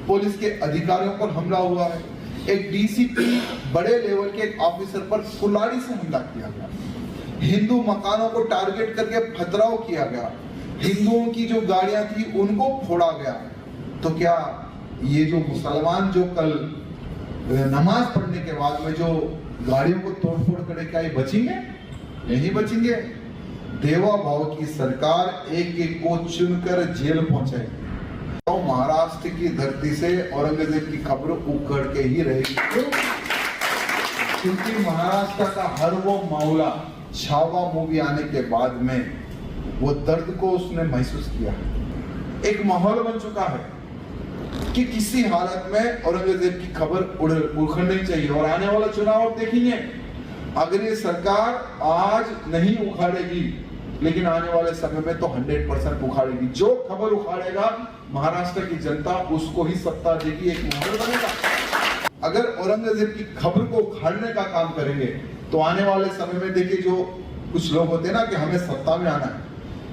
Police के अधिकारियों पर हमला हुआ है, एक डीसीपी बड़े लेवल के एक ऑफिसर पर कुल्हाड़ी से हमला किया गया, हिंदू मकानों को टारगेट करके पथराव किया गया, हिंदुओं की जो गाड़ियां थी उनको फोड़ा गया। तो क्या ये जो मुसलमान जो कल नमाज पढ़ने के बाद में जो गाड़ियों को तोड़फोड़ करे, क्या ये बचेंगे? नहीं बचेंगे। देवा भाव की सरकार एक एक को चुनकर जेल पहुंचाएगी। तो महाराष्ट्र की धरती से औरंगजेब की खबर उखड़ के ही रहेगी, क्योंकि महाराष्ट्र का हर वो मामला छावा मूवी आने के बाद में वो दर्द को उसने महसूस किया। एक माहौल बन चुका है कि किसी हालत में औरंगजेब की खबर उखड़नी चाहिए। और आने वाला चुनाव आप देखेंगे, अगर ये सरकार आज नहीं उखाड़ेगी, लेकिन आने वाले समय में तो 100% उखाड़ेगी। जो खबर उखाड़ेगा महाराष्ट्र की जनता उसको ही सत्ता देगी, एक माहौल बनेगा। अगर औरंगजेब की खबर को उखाड़ने का काम करेंगे तो आने वाले समय में देखिए, जो कुछ लोग होते हैं ना कि हमें सत्ता में आना है,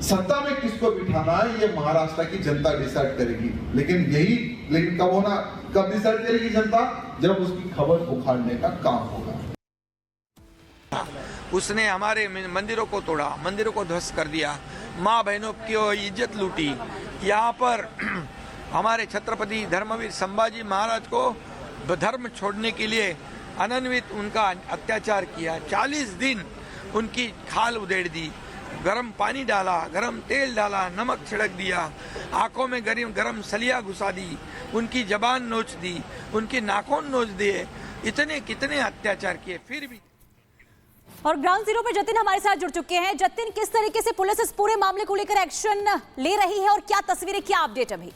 सत्ता में किसको बिठाना है ये महाराष्ट्र की जनता डिसाइड करेगी। लेकिन कब डिसाइड करेगी जनता? जब उसकी खबर उखाड़ने का काम होगा। उसने हमारे मंदिरों को तोड़ा, मंदिरों को ध्वस्त कर दिया, माँ बहनों की इज्जत लूटी। यहाँ पर हमारे छत्रपति धर्मवीर संभाजी महाराज को धर्म छोड़ने के लिए अनन्वित उनका अत्याचार किया। 40 दिन उनकी खाल उधेड़ दी, गरम पानी डाला, गरम तेल डाला, नमक छिड़क दिया, आंखों में गरम सलिया घुसा दी, उनकी जबान नोच दी, उनके नाखून नोच दिए, इतने कितने अत्याचार किए। फिर भी और ग्राउंड जीरो पे जतिन हमारे साथ जुड़ चुके हैं। जतिन, किस तरीके से पुलिस इस पूरे मामले को लेकर एक्शन ले रही है और क्या तस्वीरें, क्या अपडेट अभी?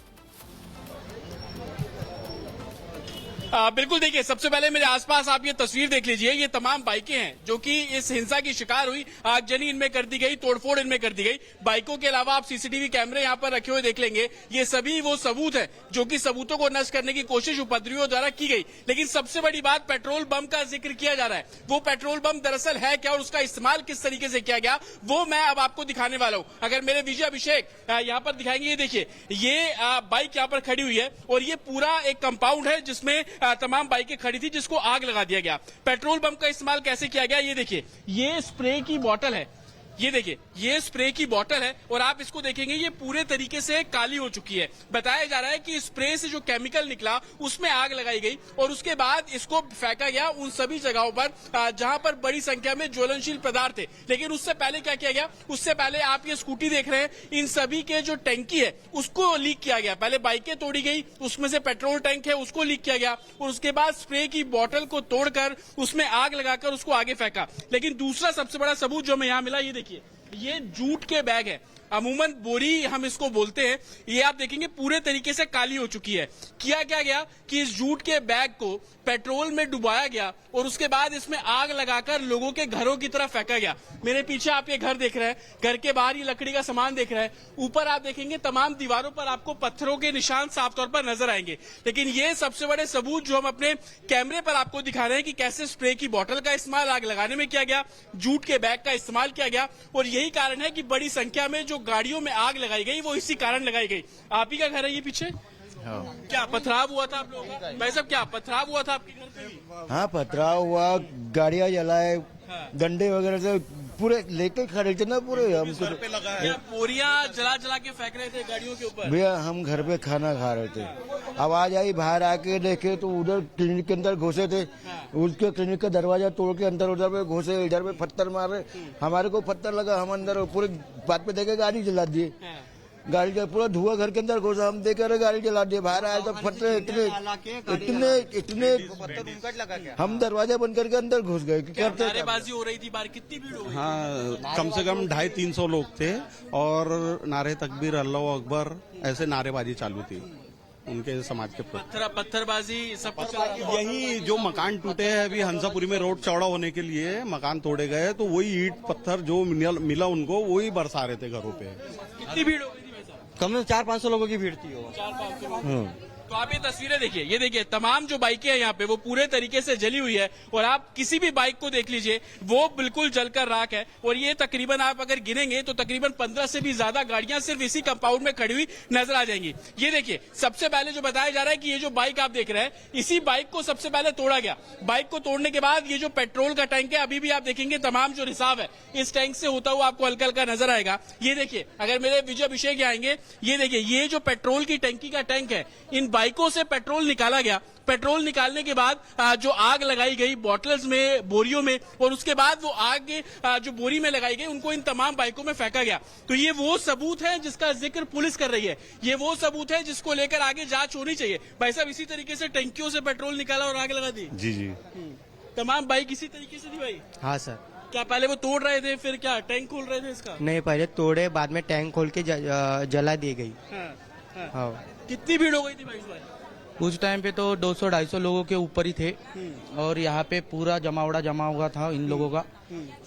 बिल्कुल, देखिए, सबसे पहले मेरे आसपास आप ये तस्वीर देख लीजिए। ये तमाम बाइकें हैं जो कि इस हिंसा की शिकार हुई, आगजनी इनमें कर दी गई, तोड़फोड़ इनमें कर दी गई। बाइकों के अलावा आप सीसीटीवी कैमरे यहाँ पर रखे हुए देख लेंगे। ये सभी वो सबूत है जो कि सबूतों को नष्ट करने की कोशिश उपद्रवियों द्वारा की गई। लेकिन सबसे बड़ी बात, पेट्रोल बम का जिक्र किया जा रहा है। वो पेट्रोल बम दरअसल है क्या और उसका इस्तेमाल किस तरीके से किया गया, वो मैं अब आपको दिखाने वाला हूँ। अगर मेरे विजय अभिषेक यहाँ पर दिखाएंगे, ये देखिए, ये बाइक यहाँ पर खड़ी हुई है और ये पूरा एक कंपाउंड है जिसमें तमाम बाइकें खड़ी थी, जिसको आग लगा दिया गया। पेट्रोल बम का इस्तेमाल कैसे किया गया, ये देखिए, ये स्प्रे की बोतल है। ये देखिए, ये स्प्रे की बोतल है और आप इसको देखेंगे, ये पूरे तरीके से काली हो चुकी है। बताया जा रहा है कि स्प्रे से जो केमिकल निकला उसमें आग लगाई गई और उसके बाद इसको फेंका गया उन सभी जगहों पर जहां पर बड़ी संख्या में ज्वलनशील पदार्थ थे। लेकिन उससे पहले क्या किया गया, उससे पहले आप ये स्कूटी देख रहे हैं, इन सभी के जो टैंकी है उसको लीक किया गया। पहले बाइकें तोड़ी गई, उसमें से पेट्रोल टैंक है उसको लीक किया गया और उसके बाद स्प्रे की बोतल को तोड़कर उसमें आग लगाकर उसको आगे फेंका। लेकिन दूसरा सबसे बड़ा सबूत जो हमें यहाँ मिला, ये देखिए, ये जूट के बैग है। अमूमन बोरी हम इसको बोलते हैं। ये आप देखेंगे पूरे तरीके से काली हो चुकी है। किया क्या गया कि इस जूट के बैग को पेट्रोल में डुबाया गया और उसके बाद इसमें आग लगाकर लोगों के घरों की तरफ फेंका गया। मेरे पीछे आप ये घर देख रहे हैं, घर के बाहर ये लकड़ी का सामान देख रहे हैं। ऊपर आप देखेंगे तमाम दीवारों पर आपको पत्थरों के निशान साफ तौर पर नजर आएंगे। लेकिन ये सबसे बड़े सबूत जो हम अपने कैमरे पर आपको दिखा रहे हैं कि कैसे स्प्रे की बोतल का इस्तेमाल आग लगाने में किया गया, जूट के बैग का इस्तेमाल किया गया और यही कारण है कि बड़ी संख्या में जो गाड़ियों में आग लगाई गई वो इसी कारण लगाई गई। आप ही का घर है ये पीछे? क्या पथराव हुआ था आप लोगों का? भाई साहब, क्या पथराव हुआ था आपके घर पे भी? हाँ, पथराव हुआ, गाड़ियां जलाए, डंडे वगैरह से पूरे लेके खड़े थे ना पूरे। हमको बोरियां जला जला के फेंक रहे थे गाड़ियों के ऊपर। भैया, हम घर पे खाना खा रहे थे, आवाज आई, बाहर आके देखे तो उधर क्लिनिक के अंदर घुसे थे। उसके क्लिनिक का दरवाजा तोड़ के अंदर उधर पे घुसे, इधर पे पत्थर मारे, हमारे को पत्थर लगा, हम अंदर पूरे बात पे देखे गाड़ी जला दिए। गाड़ी का पूरा धुआं घर के अंदर घुसा, हम देख रहे गाड़ी जला दिए। बाहर आए तो पत्थर इतने हम दरवाजा बंद करके अंदर घुस गए। नारेबाजी हो रही थी बाहर, कितनी भीड़ हो गई? हाँ, कम से कम 250-300 लोग थे और नारे तकबीर, अल्लाह अकबर, ऐसे नारेबाजी चालू थी उनके समाज के प्रति। पत्थरबाजी सब यही जो मकान टूटे हैं अभी हंसापुरी में, रोड चौड़ा होने के लिए मकान तोड़े गए, तो वही ईंट पत्थर जो मिला उनको वही बरसा रहे थे घरों पे। कितनी भीड़ हो गई थी? कम से कम 400-500 लोगों की भीड़ थी। 400-500 तो आप ये तस्वीरें देखिए, ये देखिए तमाम जो बाइकें हैं यहाँ पे वो पूरे तरीके से जली हुई है और आप किसी भी बाइक को देख लीजिए वो बिल्कुल जलकर राख है। और ये तकरीबन आप अगर गिनेंगे तो तकरीबन 15 से भी ज्यादा गाड़ियां सिर्फ इसी कंपाउंड में खड़ी हुई नजर आ जाएंगी। ये देखिए सबसे पहले जो बताया जा रहा है कि ये जो बाइक आप देख रहे हैं इसी बाइक को सबसे पहले तोड़ा गया। बाइक को तोड़ने के बाद ये जो पेट्रोल का टैंक है अभी भी आप देखेंगे तमाम जो रिसाव है इस टैंक से होता हुआ आपको हल्का हल्का नजर आएगा। ये देखिए अगर मेरे विजय अभिषेक आएंगे, ये देखिए ये जो पेट्रोल की टंकी का टैंक है इन बाइकों से पेट्रोल निकाला गया। पेट्रोल निकालने के बाद जो आग लगाई गई बॉटल्स में, बोरियों में, और उसके बाद वो आग जो बोरी में लगाई गई उनको इन तमाम बाइकों में फेंका गया। तो ये वो सबूत है जिसका जिक्र पुलिस कर रही है, ये वो सबूत है जिसको लेकर आगे जांच होनी चाहिए। भाई साहब इसी तरीके से टंकियों से पेट्रोल निकाला और आग लगा दी? जी जी। तमाम बाइक इसी तरीके से थी भाई? हाँ सर। क्या पहले वो तोड़ रहे थे फिर क्या टैंक खोल रहे थे इसका? नहीं, पहले तोड़े बाद में टैंक खोल के जला दी गई। हाँ। कितनी भीड़ हो गई थी भाई इस बार? उस टाइम पे तो 200-250 लोगों के ऊपर ही थे और यहाँ पे पूरा जमा हुआ था इन लोगों का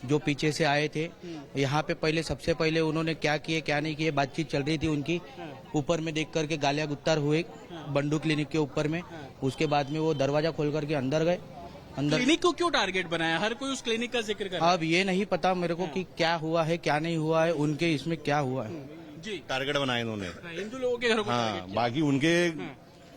जो पीछे से आए थे। यहाँ पे पहले सबसे पहले उन्होंने क्या किए क्या नहीं किए बातचीत चल रही थी उनकी, ऊपर में देख करके गालियां गुत्तार हुए बंडू क्लिनिक के ऊपर में। उसके बाद में वो दरवाजा खोल करके अंदर गए। अंदर क्लिनिक को क्यों टारगेट बनाया? हर कोई उस क्लिनिक का जिक्र कर रहा है। अब ये नहीं पता मेरे को कि क्या हुआ है क्या नहीं हुआ है, उनके इसमें क्या हुआ है। जी, टारगेट बनाए इन्होंने। हिंदू लोगों के घरों को हाँ, बाकी उनके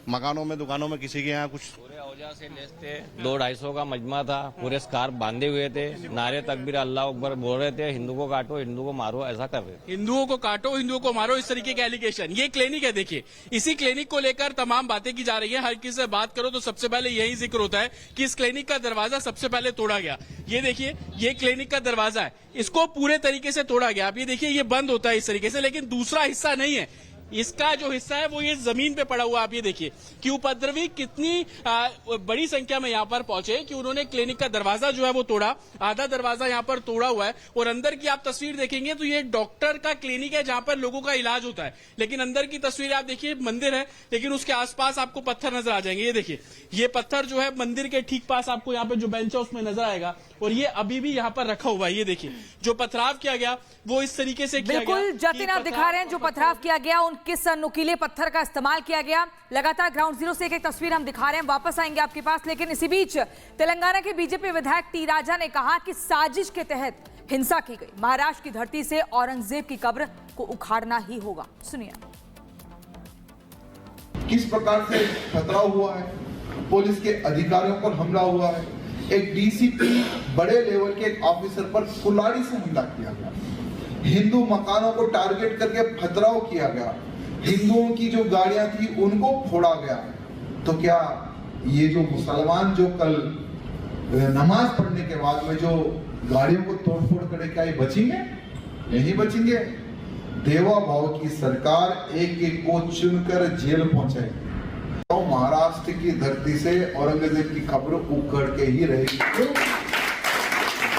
मकानों में, दुकानों में, किसी के यहाँ कुछ पूरे औजार से लेस थे। 200-250 का मजमा था, पूरे स्कार्फ बांधे हुए थे, नारे तकबीर अल्लाह अकबर बोल रहे थे, हिंदू को काटो हिंदू को मारो, ऐसा कर रहे थे। हिंदुओं को काटो हिंदुओं को मारो, इस तरीके के एलिगेशन। ये क्लिनिक है, देखिए इसी क्लिनिक को लेकर तमाम बातें की जा रही है। हर किसी से बात करो तो सबसे पहले यही जिक्र होता है कि इस क्लिनिक का दरवाजा सबसे पहले तोड़ा गया। ये देखिए ये क्लिनिक का दरवाजा है, इसको पूरे तरीके से तोड़ा गया। आप ये देखिए ये बंद होता है इस तरीके से, लेकिन दूसरा हिस्सा नहीं है। इसका जो हिस्सा है वो ये जमीन पे पड़ा हुआ। आप ये देखिए कि उपद्रवी कितनी बड़ी संख्या में यहाँ पर पहुंचे कि उन्होंने क्लिनिक का दरवाजा जो है वो तोड़ा। आधा दरवाजा यहाँ पर तोड़ा हुआ है और अंदर की आप तस्वीर देखेंगे तो ये डॉक्टर का क्लिनिक है जहां पर लोगों का इलाज होता है। लेकिन अंदर की तस्वीर आप देखिए, मंदिर है लेकिन उसके आसपास आपको पत्थर नजर आ जाएंगे। ये देखिए ये पत्थर जो है मंदिर के ठीक पास आपको यहाँ पे जो बेंच है उसमें नजर आएगा और ये अभी भी यहाँ पर रखा हुआ है। ये देखिए जो पथराव किया गया वो इस तरीके से किया गया। बिल्कुल जतिन आप दिखा रहे हैं जो पथराव किया गया, उन किस नुकीले पत्थर का इस्तेमाल किया गया। लगातार ग्राउंड जीरो से एक तस्वीर हम दिखा रहे हैं, वापस आएंगे आपके पास। लेकिन इसी बीच तेलंगाना के बीजेपी विधायक टी राजा ने कहा कि साजिश के तहत हिंसा की गई। महाराष्ट्र की धरती से औरंगजेब की कब्र को उखाड़ना ही होगा। सुनिए किस प्रकार से खतरा हुआ है, पुलिस के अधिकारियों पर हमला हुआ है, एक डीसीपी बड़े लेवल के एक ऑफिसर पर कुल्हाड़ी से हमला किया गया, हिंदू मकानों को टारगेट करके पथराव किया गया, हिंदुओं की जो गाड़ियां थी उनको फोड़ा गया। तो क्या ये जो मुसलमान जो कल नमाज पढ़ने के बाद में जो गाड़ियों को तोड़फोड़ करे, क्या ये बचेंगे? नहीं बचेंगे। देवा भाव की सरकार एक एक को चुनकर जेल पहुंचाएगी। तो महाराष्ट्र की धरती से औरंगजेब की खबर उखड़ के ही रहेगी,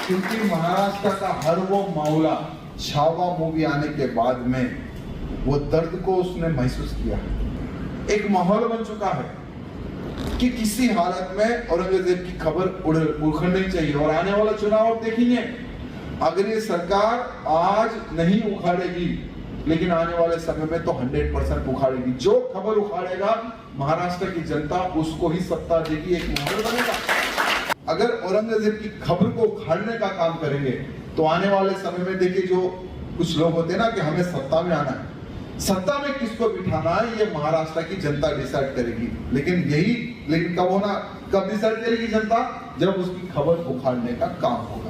क्योंकि महाराष्ट्र का हर वो मामला छावा मूवी आने के बाद में वो दर्द को उसने महसूस किया। एक माहौल बन चुका है कि किसी हालत में औरंगजेब की खबर उखड़नी चाहिए। और आने वाला चुनाव आप देखेंगे, अगर ये सरकार आज नहीं उखाड़ेगी लेकिन आने वाले समय में तो 100% उखाड़ेगी। जो खबर उखाड़ेगा महाराष्ट्र की जनता उसको ही सत्ता देगी, एक माहौल बनेगा। अगर औरंगजेब की खबर को उखाड़ने का काम करेंगे तो आने वाले समय में देखिए, जो कुछ लोग होते हैं ना कि हमें सत्ता में आना है, सत्ता में किसको बिठाना है ये महाराष्ट्र की जनता डिसाइड करेगी। लेकिन कब डिसाइड करेगी जनता? जब उसकी खबर उखाड़ने का काम होगा।